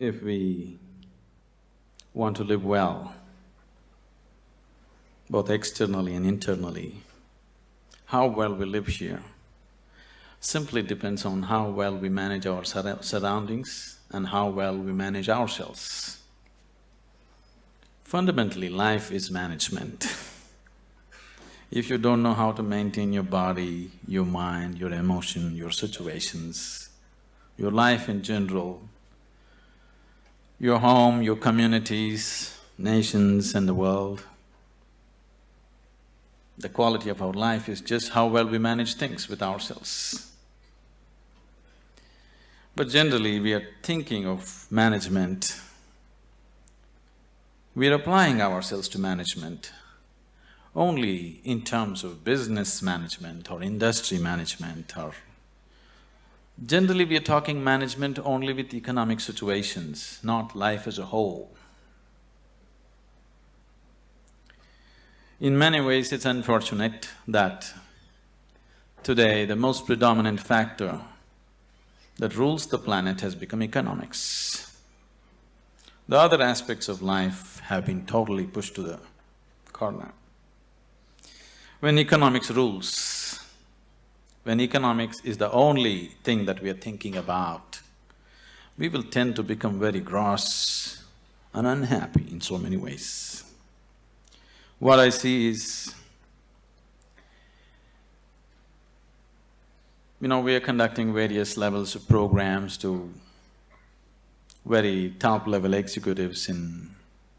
if we want to live well, both externally and internally, how well we live here simply depends on how well we manage our surroundings and how well we manage ourselves. Fundamentally, life is management. If you don't know how to maintain your body, your mind, your emotion, your situations, your life in general, your home, your communities, nations and the world, the quality of our life is just how well we manage things with ourselves. But generally, we are thinking of management, we are applying ourselves to management only in terms of business management or industry management or… Generally, we are talking management only with economic situations, not life as a whole. In many ways, it's unfortunate that today the most predominant factor that rules the planet has become economics. The other aspects of life have been totally pushed to the corner. When economics rules, when economics is the only thing that we are thinking about, we will tend to become very gross and unhappy in so many ways. What I see is, we are conducting various levels of programs to very top-level executives in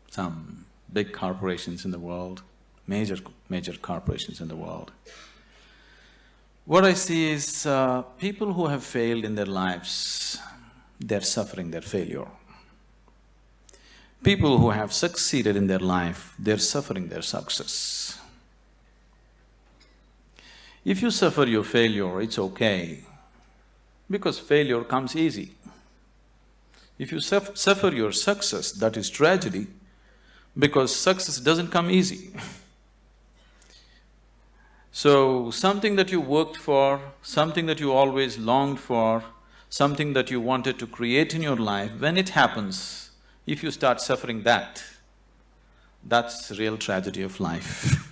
some big corporations in the world, major corporations in the world. What I see is people who have failed in their lives, they're suffering their failure. People who have succeeded in their life, they're suffering their success. If you suffer your failure, it's okay, because failure comes easy. If you suffer your success, that is tragedy, because success doesn't come easy. So, something that you worked for, something that you always longed for, something that you wanted to create in your life, when it happens, if you start suffering that, that's the real tragedy of life.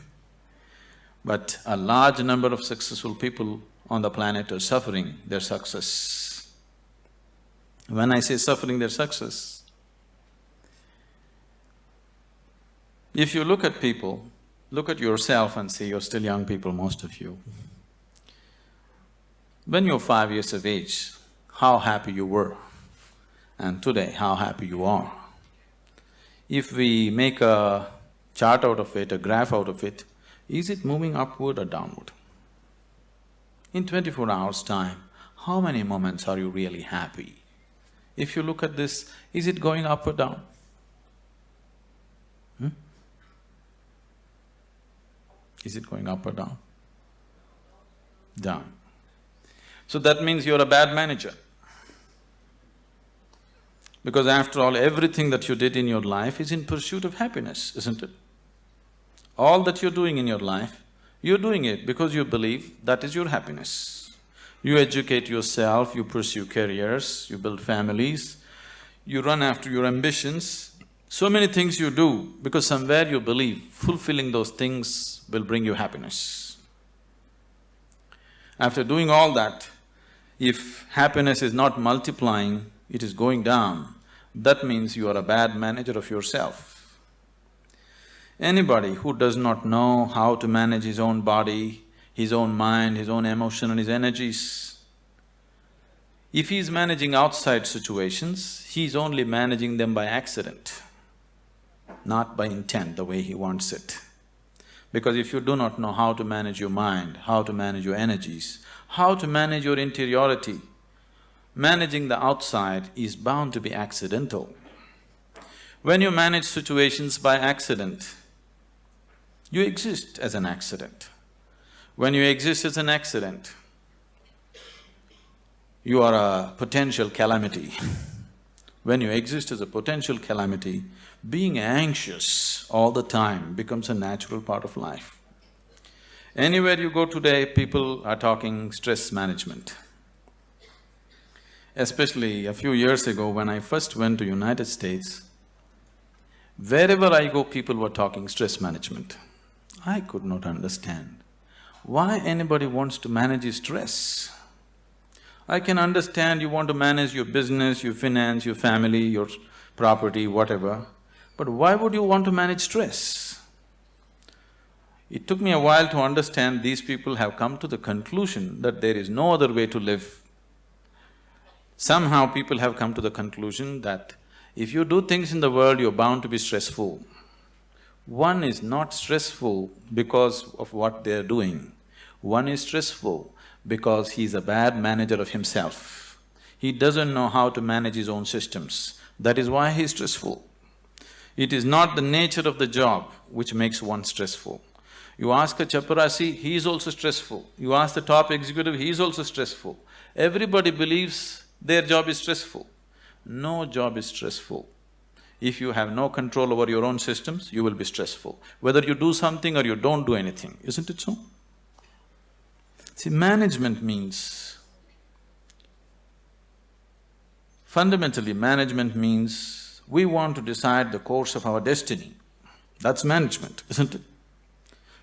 But a large number of successful people on the planet are suffering their success. When I say suffering their success, if you look at people, look at yourself and see, you're still young people, most of you. When you're 5 years of age, how happy you were, and today, how happy you are. If we make a chart out of it, a graph out of it, is it moving upward or downward? In 24 hours' time, how many moments are you really happy? If you look at this, is it going up or down? Is it going up or down? Down. So that means you're a bad manager. Because after all, everything that you did in your life is in pursuit of happiness, isn't it? All that you're doing in your life, you're doing it because you believe that is your happiness. You educate yourself, you pursue careers, you build families, you run after your ambitions. So many things you do because somewhere you believe fulfilling those things will bring you happiness. After doing all that, if happiness is not multiplying, it is going down, that means you are a bad manager of yourself. Anybody who does not know how to manage his own body, his own mind, his own emotion and his energies, if he is managing outside situations, he is only managing them by accident, not by intent, the way he wants it. Because if you do not know how to manage your mind, how to manage your energies, how to manage your interiority, managing the outside is bound to be accidental. When you manage situations by accident, you exist as an accident. When you exist as an accident, you are a potential calamity. When you exist as a potential calamity, being anxious all the time becomes a natural part of life. Anywhere you go today, people are talking stress management. Especially a few years ago when I first went to United States, wherever I go, people were talking stress management. I could not understand why anybody wants to manage his stress. I can understand you want to manage your business, your finance, your family, your property, whatever, but why would you want to manage stress? It took me a while to understand these people have come to the conclusion that there is no other way to live. Somehow people have come to the conclusion that if you do things in the world, you're bound to be stressful. One is not stressful because of what they're doing. One is stressful because he's a bad manager of himself. He doesn't know how to manage his own systems. That is why he's stressful. It is not the nature of the job which makes one stressful. You ask a chaparasi, he is also stressful. You ask the top executive, he is also stressful. Everybody believes their job is stressful. No job is stressful. If you have no control over your own systems, you will be stressful. Whether you do something or you don't do anything, isn't it so? See, management means… fundamentally, management means we want to decide the course of our destiny. That's management, isn't it?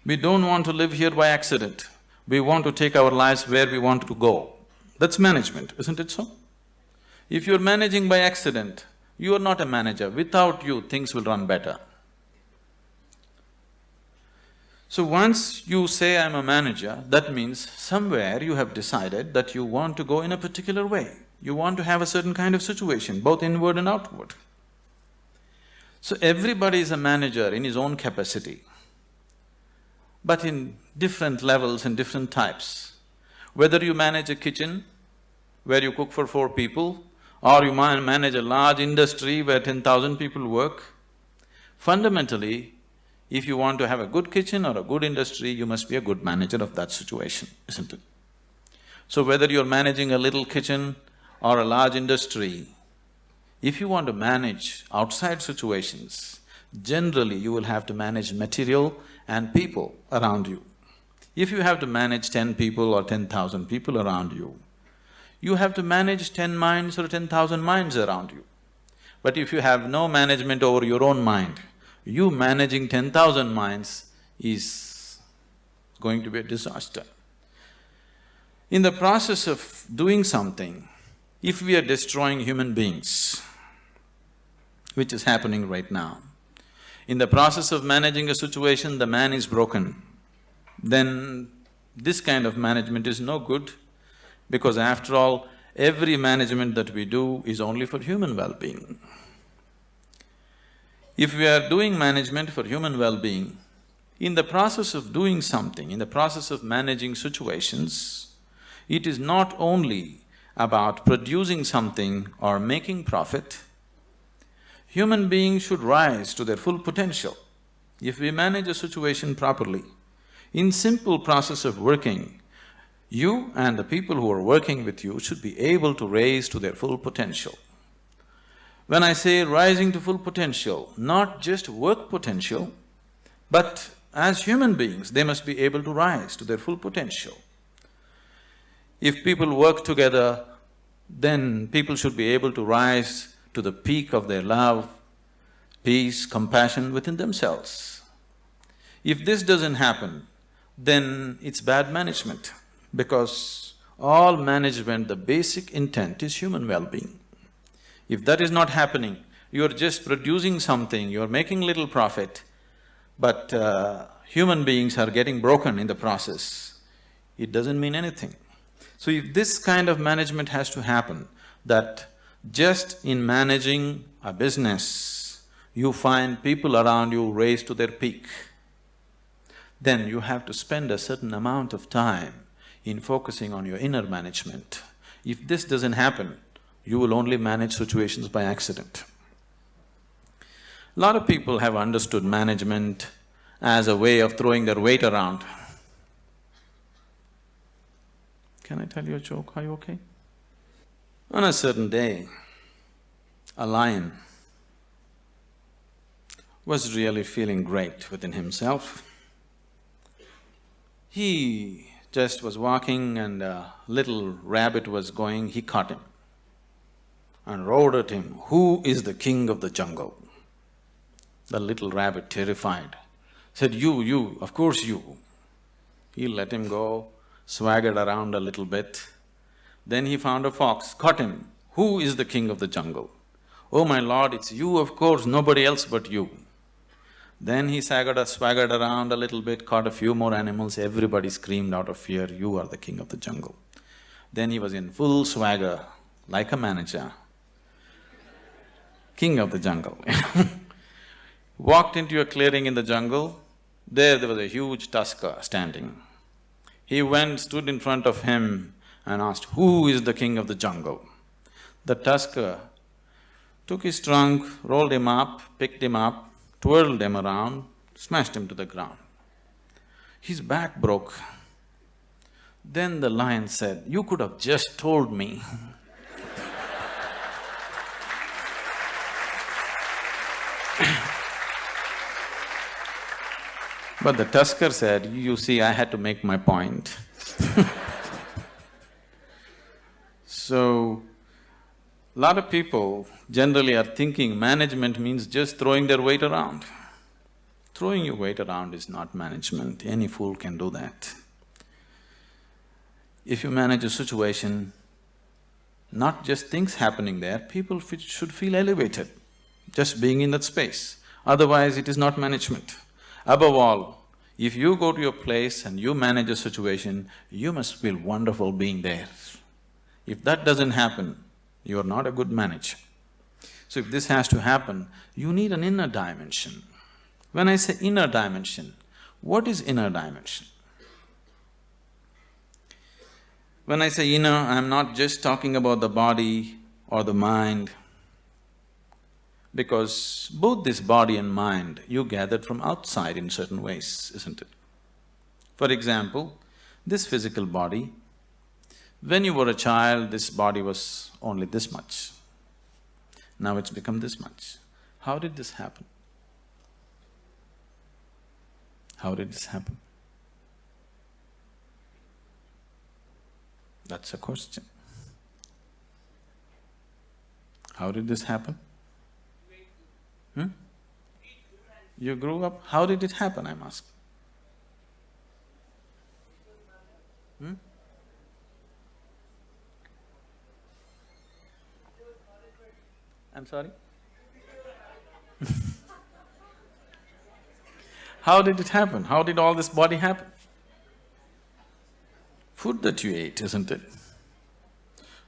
We don't want to live here by accident. We want to take our lives where we want to go. That's management, isn't it so? If you're managing by accident, you are not a manager. Without you, things will run better. So once you say, I'm a manager, that means somewhere you have decided that you want to go in a particular way. You want to have a certain kind of situation, both inward and outward. So everybody is a manager in his own capacity, but in different levels and different types. Whether you manage a kitchen where you cook for 4 people, or you manage a large industry where 10,000 people work, fundamentally, if you want to have a good kitchen or a good industry, you must be a good manager of that situation, isn't it? So whether you're managing a little kitchen or a large industry, if you want to manage outside situations, generally you will have to manage material and people around you. If you have to manage 10 people or 10,000 people around you, you have to manage 10 minds or 10,000 minds around you. But if you have no management over your own mind, you managing 10,000 minds is going to be a disaster. In the process of doing something, if we are destroying human beings, which is happening right now, in the process of managing a situation, the man is broken, then this kind of management is no good, because after all, every management that we do is only for human well-being. If we are doing management for human well-being, in the process of doing something, in the process of managing situations, it is not only about producing something or making profit. Human beings should rise to their full potential. If we manage a situation properly, in simple process of working, you and the people who are working with you should be able to raise to their full potential. When I say rising to full potential, not just work potential, but as human beings, they must be able to rise to their full potential. If people work together, then people should be able to rise to the peak of their love, peace, compassion within themselves. If this doesn't happen, then it's bad management, because all management, the basic intent is human well-being. If that is not happening, you're just producing something, you're making little profit, but human beings are getting broken in the process, it doesn't mean anything. So if this kind of management has to happen, that just in managing a business, you find people around you raise to their peak, then you have to spend a certain amount of time in focusing on your inner management. If this doesn't happen, you will only manage situations by accident. A lot of people have understood management as a way of throwing their weight around. Can I tell you a joke? Are you okay? On a certain day, a lion was really feeling great within himself. He just was walking and a little rabbit was going, he caught him. and roared at him, "Who is the king of the jungle?" The little rabbit, terrified, said, You, of course you." He let him go, swaggered around a little bit. Then he found a fox, caught him. "Who is the king of the jungle?" "Oh my lord, it's you, of course, nobody else but you." Then he swaggered around a little bit, caught a few more animals, everybody screamed out of fear, "You are the king of the jungle." Then he was in full swagger, like a manager, king of the jungle. Walked into a clearing in the jungle, there was a huge tusker standing. He went, stood in front of him and asked, "Who is the king of the jungle?" The tusker took his trunk, rolled him up, picked him up, twirled him around, smashed him to the ground. His back broke. Then the lion said, "You could have just told me." But the tusker said, "You see, I had to make my point." So, lot of people generally are thinking management means just throwing their weight around. Throwing your weight around is not management, any fool can do that. If you manage a situation, not just things happening there, people should feel elevated just being in that space, otherwise it is not management. Above all, if you go to your place and you manage a situation, you must feel wonderful being there. If that doesn't happen, you are not a good manager. So if this has to happen, you need an inner dimension. When I say inner dimension, what is inner dimension? When I say inner, I'm not just talking about the body or the mind, because both this body and mind you gathered from outside in certain ways, isn't it? For example, this physical body, when you were a child, this body was only this much. Now it's become this much. How did this happen? How did this happen? That's a question. How did this happen? You grew up, how did it happen, I'm asking? I'm sorry? How did it happen? How did all this body happen? Food that you ate, isn't it?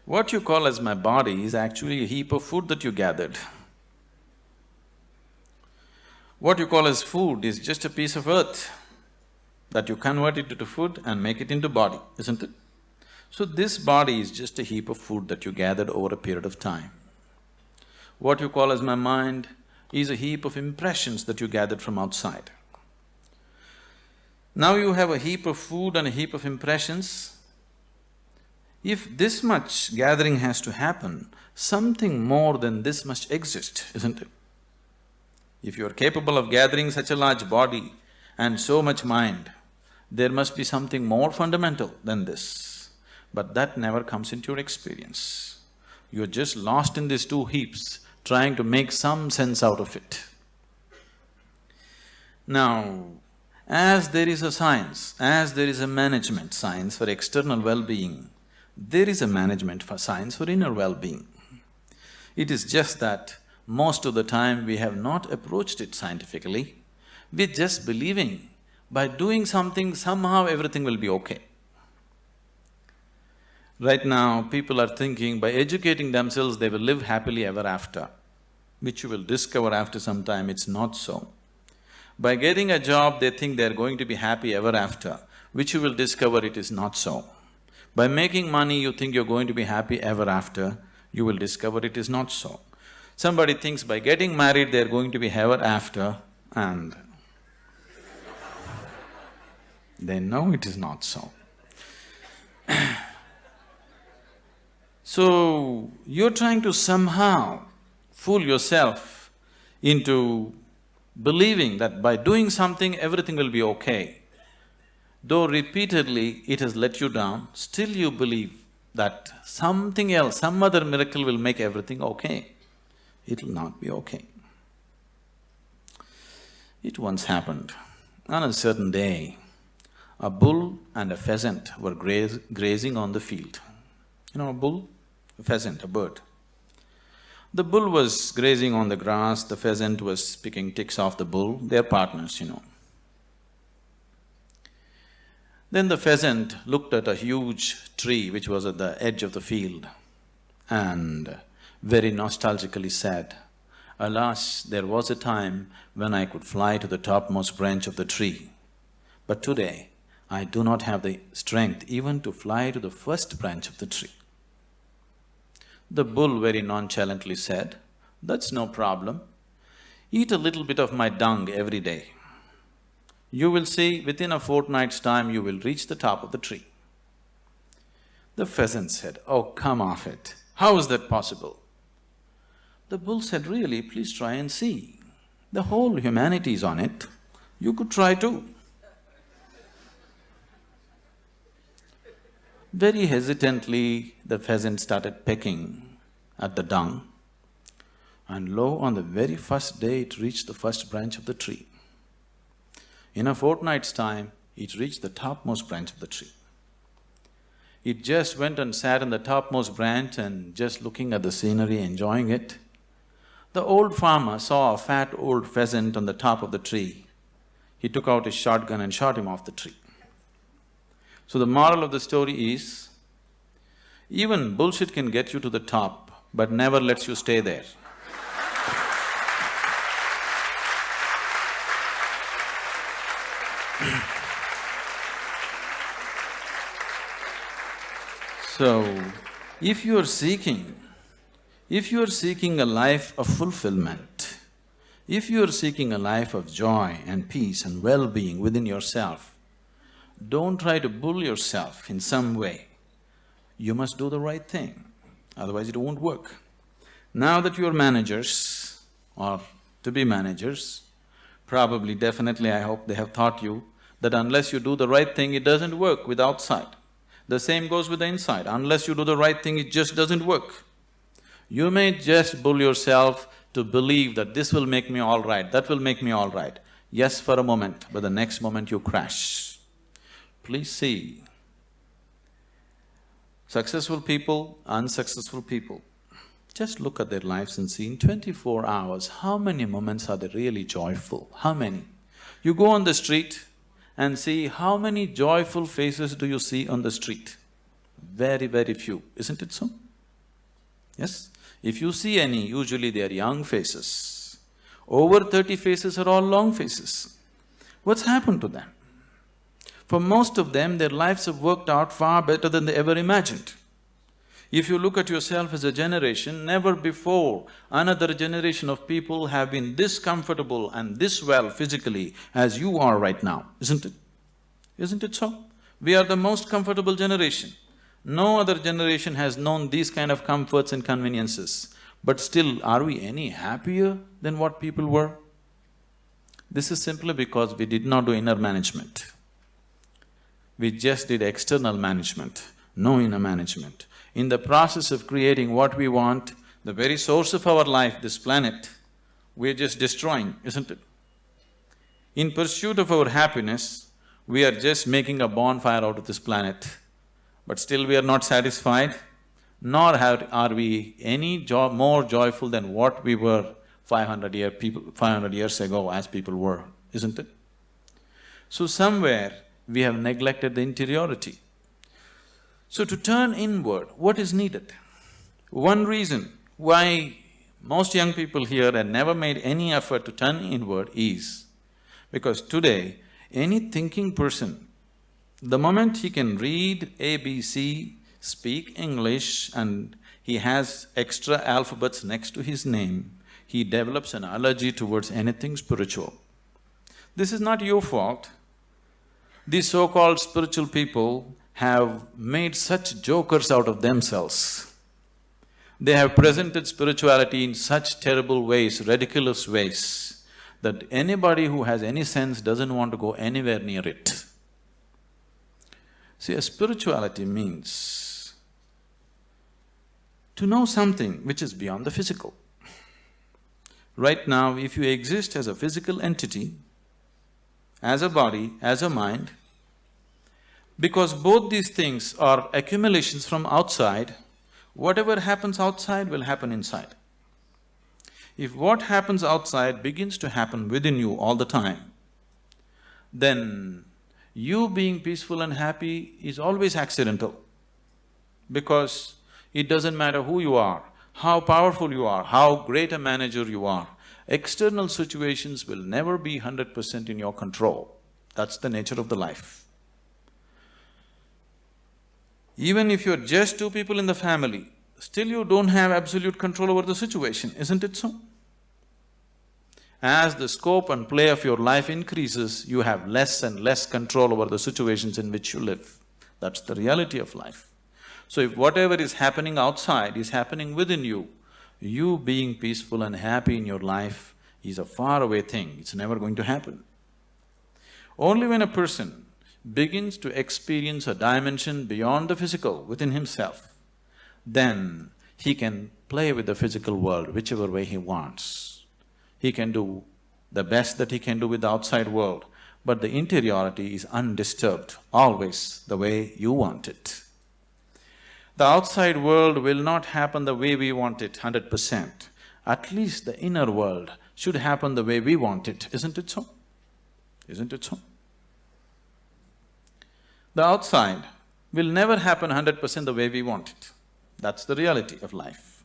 What you call as my body is actually a heap of food that you gathered. What you call as food is just a piece of earth that you convert it into food and make it into body, isn't it? So this body is just a heap of food that you gathered over a period of time. What you call as my mind is a heap of impressions that you gathered from outside. Now you have a heap of food and a heap of impressions. If this much gathering has to happen, something more than this must exist, isn't it? If you are capable of gathering such a large body and so much mind, there must be something more fundamental than this. But that never comes into your experience. You're just lost in these two heaps, trying to make some sense out of it. Now, as there is a science, as there is a management science for external well-being, there is a management for science for inner well-being. It is just that most of the time we have not approached it scientifically, we're just believing by doing something somehow everything will be okay. Right now, people are thinking by educating themselves they will live happily ever after, which you will discover after some time it's not so. By getting a job, they think they're going to be happy ever after, which you will discover it is not so. By making money, you think you're going to be happy ever after, you will discover it is not so. Somebody thinks by getting married they're going to be ever after, and they know it is not so. So, you're trying to somehow fool yourself into believing that by doing something everything will be okay. Though repeatedly it has let you down, still you believe that something else, some other miracle will make everything okay. It'll not be okay. It once happened, on a certain day, a bull and a pheasant were grazing on the field. You know a bull? A pheasant, a bird. The bull was grazing on the grass, the pheasant was picking ticks off the bull, they're partners, you know. Then the pheasant looked at a huge tree which was at the edge of the field and very nostalgically said, "Alas, there was a time when I could fly to the topmost branch of the tree, but today I do not have the strength even to fly to the first branch of the tree." The bull very nonchalantly said, "That's no problem. Eat a little bit of my dung every day. You will see, within a fortnight's time you will reach the top of the tree." The pheasant said, "Oh, come off it. How is that possible?" The bull said, "Really, please try and see. The whole humanity is on it. You could try too." Very hesitantly, the pheasant started pecking at the dung, and lo, on the very first day it reached the first branch of the tree. In a fortnight's time, it reached the topmost branch of the tree. It just went and sat on the topmost branch and just looking at the scenery, enjoying it. The old farmer saw a fat old pheasant on the top of the tree. He took out his shotgun and shot him off the tree. So the moral of the story is, even bullshit can get you to the top, but never lets you stay there. So, if you are seeking a life of fulfillment, if you are seeking a life of joy and peace and well-being within yourself, don't try to bull yourself in some way. You must do the right thing, otherwise it won't work. Now that you are managers or to be managers, probably, definitely I hope they have taught you that unless you do the right thing, it doesn't work with outside. The same goes with the inside, unless you do the right thing, it just doesn't work. You may just bull yourself to believe that this will make me all right, that will make me all right. Yes, for a moment, but the next moment you crash. Please see, successful people, unsuccessful people, just look at their lives and see in 24 hours, how many moments are they really joyful? How many? You go on the street and see how many joyful faces do you see on the street? Very, very few, isn't it so? Yes? If you see any, usually they are young faces. Over 30 faces are all long faces. What's happened to them? For most of them, their lives have worked out far better than they ever imagined. If you look at yourself as a generation, never before another generation of people have been this comfortable and this well physically as you are right now, isn't it? Isn't it so? We are the most comfortable generation. No other generation has known these kind of comforts and conveniences. But still, are we any happier than what people were? This is simply because we did not do inner management. We just did external management, no inner management. In the process of creating what we want, the very source of our life, this planet, we're just destroying, isn't it? In pursuit of our happiness, we are just making a bonfire out of this planet, but still we are not satisfied, nor are we any more joyful than what we were 500 years ago as people were, isn't it? So somewhere we have neglected the interiority. So to turn inward, what is needed? One reason why most young people here have never made any effort to turn inward is because today, any thinking person, the moment he can read ABC, speak English and he has extra alphabets next to his name, he develops an allergy towards anything spiritual. This is not your fault. These so-called spiritual people have made such jokers out of themselves. They have presented spirituality in such terrible ways, ridiculous ways, that anybody who has any sense doesn't want to go anywhere near it. See, a spirituality means to know something which is beyond the physical. Right now, if you exist as a physical entity, as a body, as a mind, because both these things are accumulations from outside, whatever happens outside will happen inside. If what happens outside begins to happen within you all the time, then you being peaceful and happy is always accidental, because it doesn't matter who you are, how powerful you are, how great a manager you are, external situations will never be 100% in your control. That's the nature of the life. Even if you're just two people in the family, still you don't have absolute control over the situation, isn't it so? As the scope and play of your life increases, you have less and less control over the situations in which you live. That's the reality of life. So if whatever is happening outside is happening within you, you being peaceful and happy in your life is a faraway thing, it's never going to happen. Only when a person begins to experience a dimension beyond the physical within himself, then he can play with the physical world whichever way he wants. He can do the best that he can do with the outside world, but the interiority is undisturbed, always the way you want it. The outside world will not happen the way we want it 100%. At least the inner world should happen the way we want it, isn't it so? Isn't it so? The outside will never happen 100% the way we want it. That's the reality of life.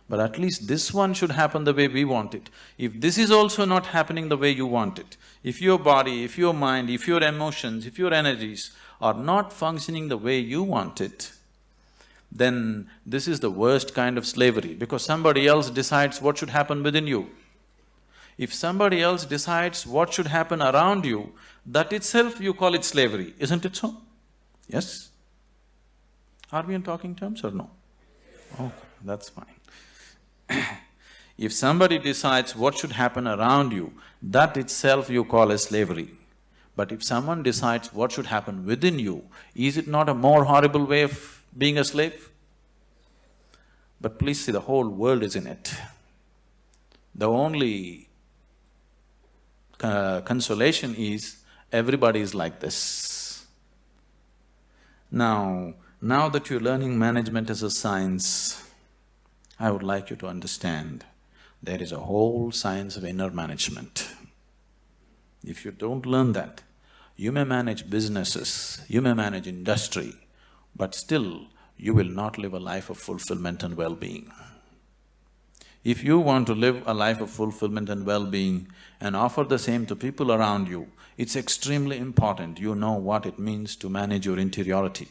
But at least this one should happen the way we want it. If this is also not happening the way you want it, if your body, if your mind, if your emotions, if your energies are not functioning the way you want it, then this is the worst kind of slavery, because somebody else decides what should happen within you. If somebody else decides what should happen around you, that itself you call it slavery, isn't it so? Yes? Are we in talking terms or no? Oh, that's fine. If somebody decides what should happen around you, that itself you call as slavery. But if someone decides what should happen within you, is it not a more horrible way of being a slave? But please see, the whole world is in it. The only consolation is everybody is like this. Now that you're learning management as a science, I would like you to understand there is a whole science of inner management. If you don't learn that, you may manage businesses, you may manage industry, but still you will not live a life of fulfillment and well-being. If you want to live a life of fulfillment and well-being and offer the same to people around you, it's extremely important you know what it means to manage your interiority.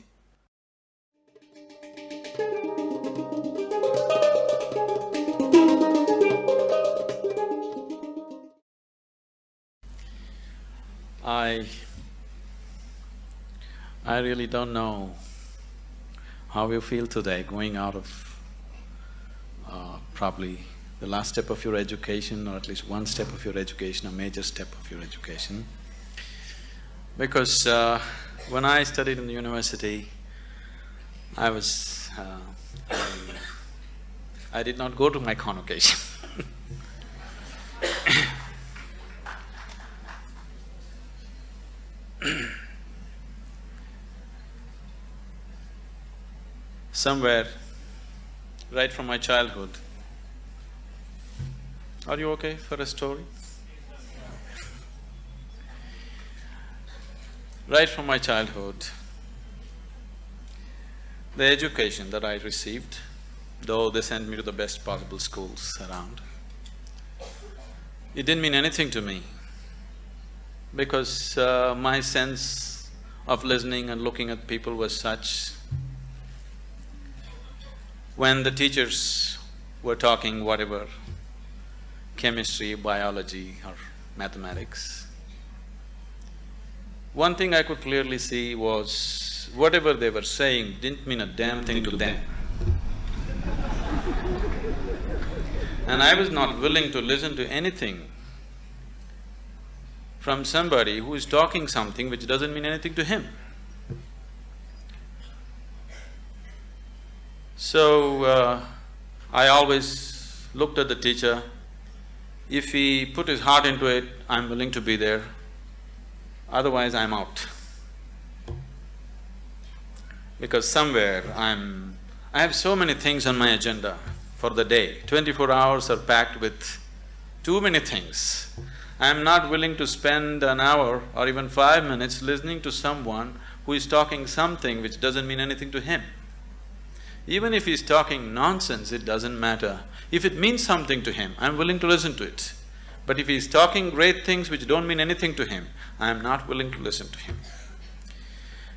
I really don't know how you feel today going out of probably the last step of your education, or at least one step of your education, a major step of your education. Because when I studied in the university, I did not go to my convocation. Somewhere, right from my childhood. Are you okay for a story? Right from my childhood, the education that I received, though they sent me to the best possible schools around, it didn't mean anything to me, because my sense of listening and looking at people was such. When the teachers were talking whatever, chemistry, biology or mathematics, one thing I could clearly see was whatever they were saying didn't mean a damn thing to them. And I was not willing to listen to anything from somebody who is talking something which doesn't mean anything to him. So, I always looked at the teacher. If he put his heart into it, I'm willing to be there, otherwise I'm out. Because somewhere I have so many things on my agenda for the day. 24 hours are packed with too many things. I'm not willing to spend an hour or even 5 minutes listening to someone who is talking something which doesn't mean anything to him. Even if he's talking nonsense, it doesn't matter. If it means something to him, I'm willing to listen to it. But if he's talking great things which don't mean anything to him, I'm not willing to listen to him.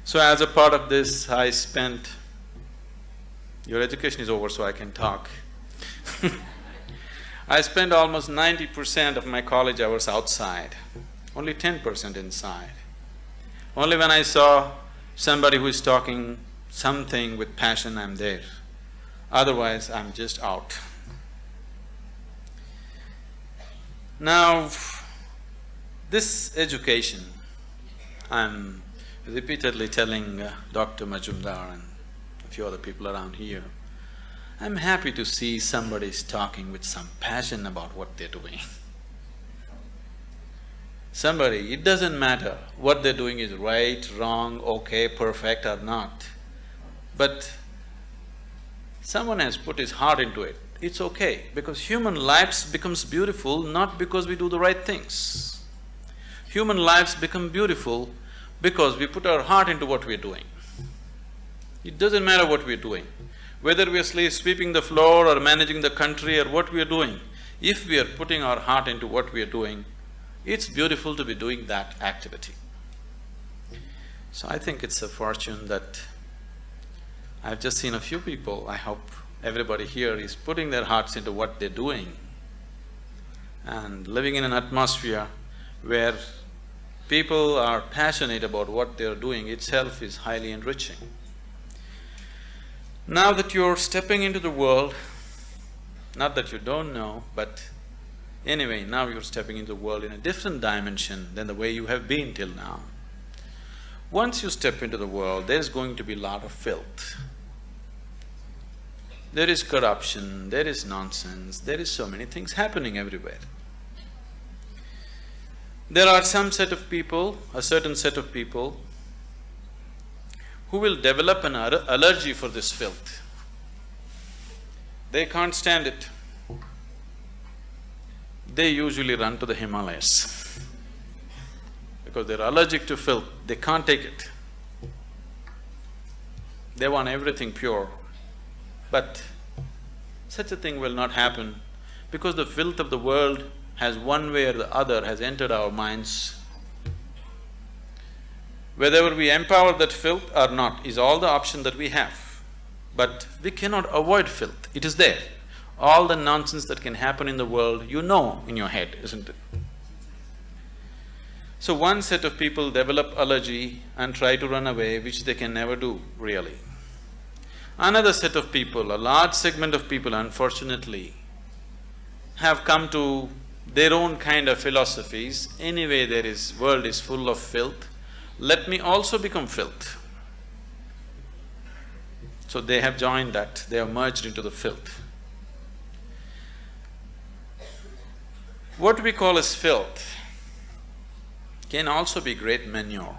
So as a part of this, I spent… Your education is over, so I can talk. I spent almost 90% of my college hours outside, only 10% inside. Only when I saw somebody who is talking something with passion, I'm there. Otherwise, I'm just out. Now, this education, I'm repeatedly telling Dr. Majumdar and a few other people around here, I'm happy to see somebody's talking with some passion about what they're doing. Somebody, it doesn't matter what they're doing is right, wrong, okay, perfect or not, but someone has put his heart into it, it's okay, because human lives becomes beautiful not because we do the right things. Human lives become beautiful because we put our heart into what we're doing. It doesn't matter what we're doing, whether we're sweeping the floor or managing the country or what we're doing, if we are putting our heart into what we're doing, it's beautiful to be doing that activity. So I think it's a fortune that I've just seen a few people, I hope everybody here is putting their hearts into what they're doing and living in an atmosphere where people are passionate about what they're doing itself is highly enriching. Now that you're stepping into the world, not that you don't know, but anyway, now you're stepping into the world in a different dimension than the way you have been till now. Once you step into the world, there's going to be a lot of filth. There is corruption, there is nonsense, there is so many things happening everywhere. There are some set of people, a certain set of people, who will develop an allergy for this filth. They can't stand it. They usually run to the Himalayas because they're allergic to filth, they can't take it. They want everything pure. But such a thing will not happen because the filth of the world has one way or the other has entered our minds. Whether we empower that filth or not is all the option that we have. But we cannot avoid filth, it is there. All the nonsense that can happen in the world, you know in your head, isn't it? So one set of people develop allergy and try to run away, which they can never do, really. Another set of people, a large segment of people, unfortunately, have come to their own kind of philosophies. Anyway, world is full of filth, let me also become filth. So they have joined that, they have merged into the filth. What we call as filth can also be great manure,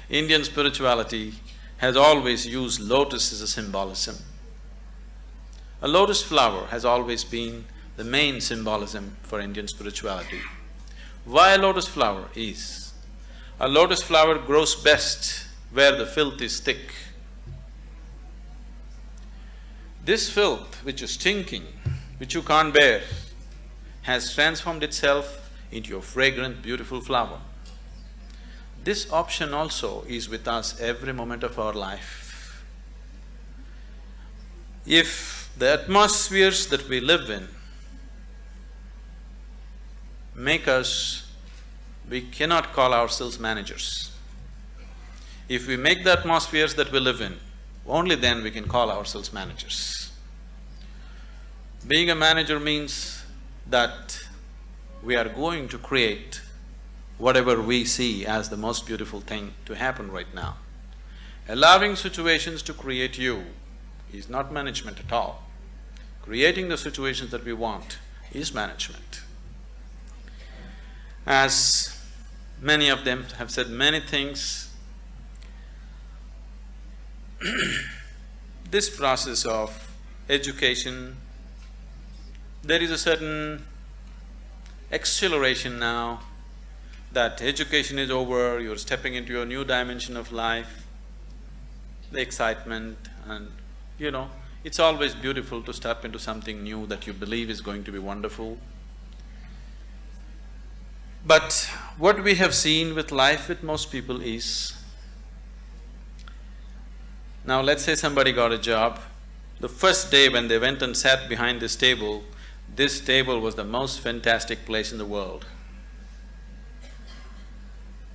Indian spirituality has always used lotus as a symbolism. A lotus flower has always been the main symbolism for Indian spirituality. Why a lotus flower is? A lotus flower grows best where the filth is thick. This filth which is stinking, which you can't bear, has transformed itself into a fragrant, beautiful flower. This option also is with us every moment of our life. If the atmospheres that we live in make us… we cannot call ourselves managers. If we make the atmospheres that we live in, only then we can call ourselves managers. Being a manager means that we are going to create whatever we see as the most beautiful thing to happen right now. Allowing situations to create you is not management at all. Creating the situations that we want is management. As many of them have said many things, this process of education, there is a certain acceleration now that education is over, you're stepping into your new dimension of life, the excitement, and it's always beautiful to step into something new that you believe is going to be wonderful. But what we have seen with life with most people is, now let's say somebody got a job, the first day when they went and sat behind this table was the most fantastic place in the world.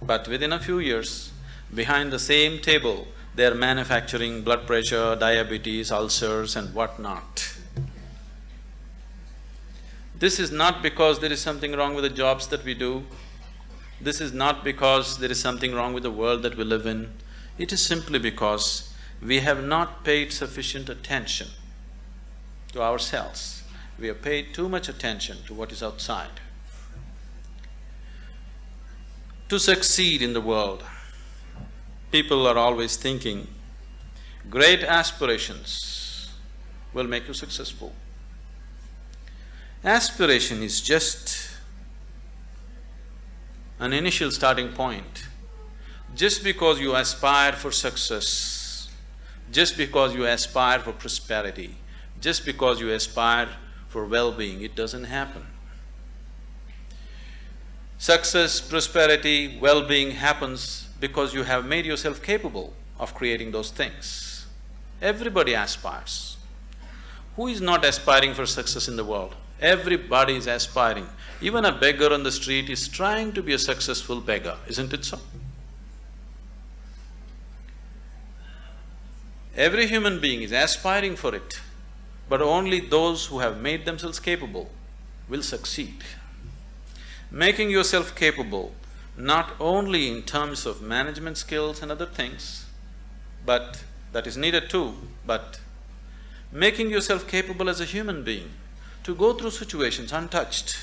But within a few years, behind the same table, they're manufacturing blood pressure, diabetes, ulcers and whatnot. This is not because there is something wrong with the jobs that we do. This is not because there is something wrong with the world that we live in. It is simply because we have not paid sufficient attention to ourselves. We have paid too much attention to what is outside. To succeed in the world, people are always thinking, great aspirations will make you successful. Aspiration is just an initial starting point. Just because you aspire for success, just because you aspire for prosperity, just because you aspire for well-being, it doesn't happen. Success, prosperity, well-being happens because you have made yourself capable of creating those things. Everybody aspires. Who is not aspiring for success in the world? Everybody is aspiring. Even a beggar on the street is trying to be a successful beggar, isn't it so? Every human being is aspiring for it, but only those who have made themselves capable will succeed. Making yourself capable not only in terms of management skills and other things, but that is needed too, but making yourself capable as a human being to go through situations untouched,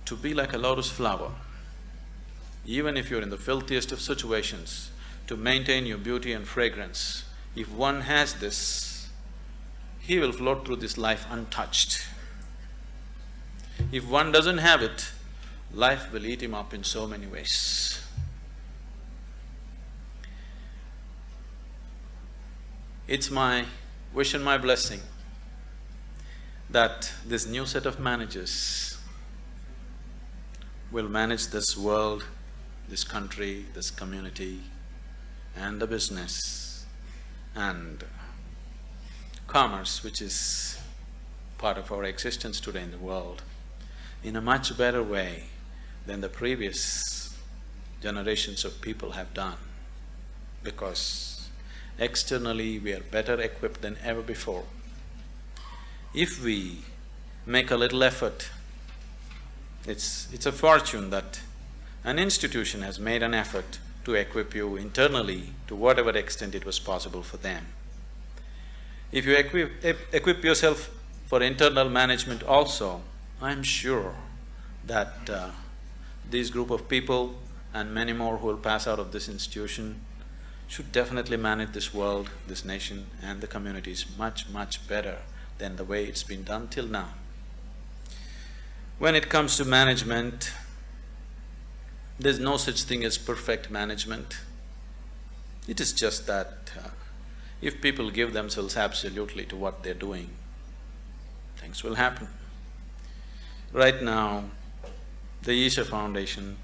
to be like a lotus flower, even if you're in the filthiest of situations, to maintain your beauty and fragrance. If one has this, he will float through this life untouched. If one doesn't have it, life will eat him up in so many ways. It's my wish and my blessing that this new set of managers will manage this world, this country, this community, and the business and commerce, which is part of our existence today in the world, in a much better way than the previous generations of people have done, because externally we are better equipped than ever before. If we make a little effort, it's a fortune that an institution has made an effort to equip you internally to whatever extent it was possible for them. If you equip yourself for internal management also, I'm sure that this group of people and many more who will pass out of this institution should definitely manage this world, this nation and the communities much, much better than the way it's been done till now. When it comes to management, there's no such thing as perfect management. It is just that if people give themselves absolutely to what they're doing, things will happen. Right now, the Isha Foundation,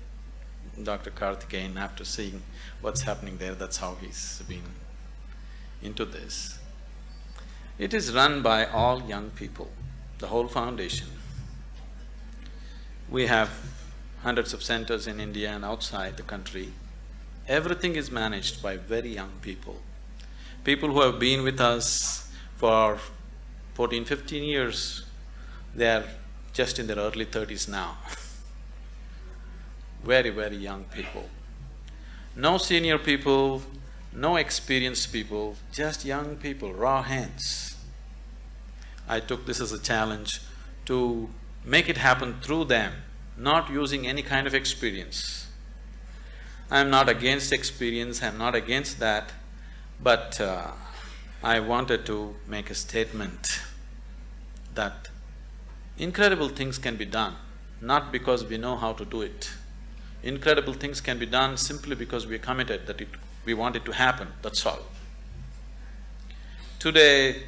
Dr. Karthikeyan, after seeing what's happening there, that's how he's been into this. It is run by all young people, the whole foundation. We have hundreds of centers in India and outside the country. Everything is managed by very young people. People who have been with us for 14, 15 years, they are just in their early 30s now. Very, very young people. No senior people, no experienced people, just young people, raw hands. I took this as a challenge to make it happen through them, not using any kind of experience. I'm not against experience, I'm not against that, but I wanted to make a statement that incredible things can be done, not because we know how to do it. Incredible things can be done simply because we're committed that we want it to happen, that's all. Today,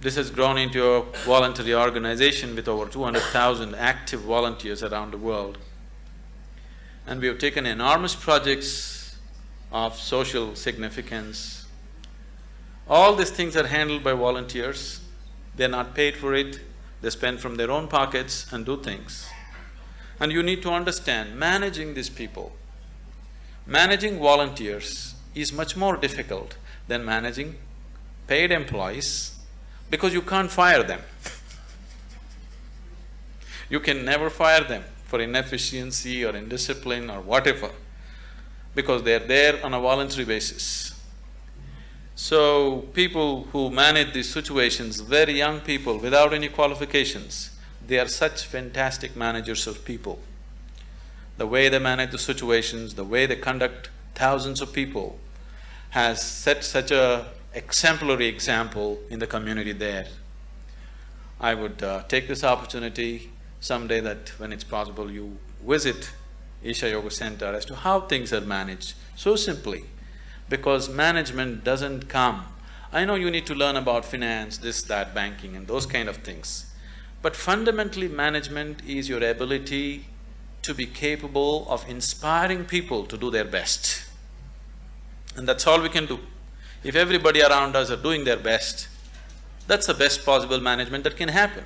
this has grown into a voluntary organization with over 200,000 active volunteers around the world. And we have taken enormous projects of social significance. All these things are handled by volunteers. They're not paid for it, they spend from their own pockets and do things. And you need to understand, managing these people, managing volunteers is much more difficult than managing paid employees because you can't fire them. You can never fire them for inefficiency or indiscipline or whatever, because they're there on a voluntary basis. So, people who manage these situations, very young people without any qualifications, they are such fantastic managers of people. The way they manage the situations, the way they conduct thousands of people has set such a exemplary example in the community there. I would take this opportunity someday that when it's possible you visit Isha Yoga Center as to how things are managed, so simply, because management doesn't come… I know you need to learn about finance, this, that, banking and those kind of things, but fundamentally management is your ability to be capable of inspiring people to do their best. And that's all we can do. If everybody around us are doing their best, that's the best possible management that can happen.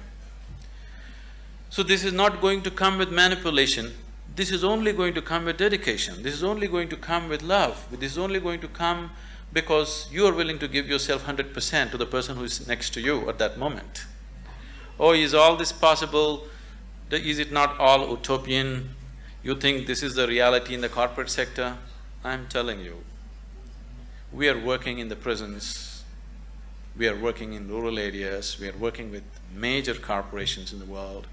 So this is not going to come with manipulation, this is only going to come with dedication, this is only going to come with love, this is only going to come because you are willing to give yourself 100% to the person who is next to you at that moment. Oh, is all this possible? Is it not all utopian? You think this is the reality in the corporate sector? I'm telling you, we are working in the prisons, we are working in rural areas, we are working with major corporations in the world.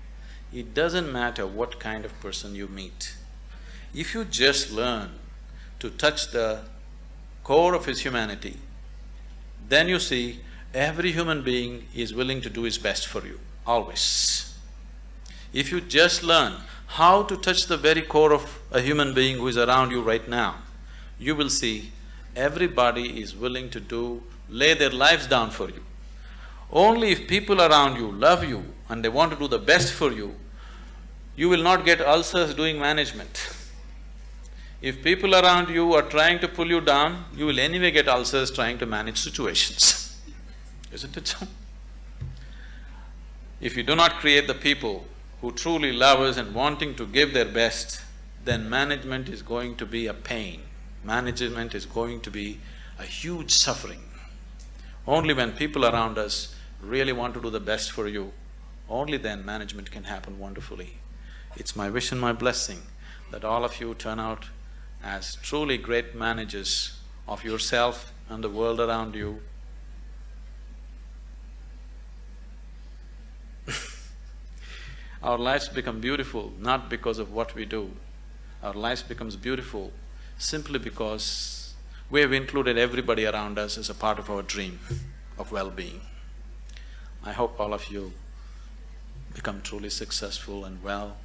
It doesn't matter what kind of person you meet. If you just learn to touch the core of his humanity, then you see every human being is willing to do his best for you, always. If you just learn how to touch the very core of a human being who is around you right now, you will see everybody is willing to lay their lives down for you. Only if people around you love you and they want to do the best for you, you will not get ulcers doing management. If people around you are trying to pull you down, you will anyway get ulcers trying to manage situations. Isn't it so? If you do not create the people who truly love us and wanting to give their best, then management is going to be a pain. Management is going to be a huge suffering. Only when people around us really want to do the best for you, only then management can happen wonderfully. It's my wish and my blessing that all of you turn out as truly great managers of yourself and the world around you. Our lives become beautiful not because of what we do. Our lives becomes beautiful simply because we have included everybody around us as a part of our dream of well-being. I hope all of you become truly successful and well.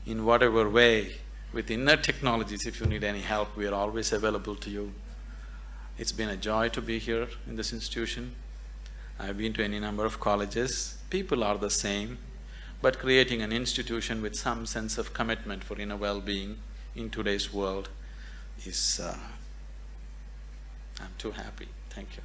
In whatever way, with inner technologies, if you need any help, we are always available to you. It's been a joy to be here in this institution. I've been to any number of colleges. People are the same, but creating an institution with some sense of commitment for inner well-being in today's world is… I'm too happy. Thank you.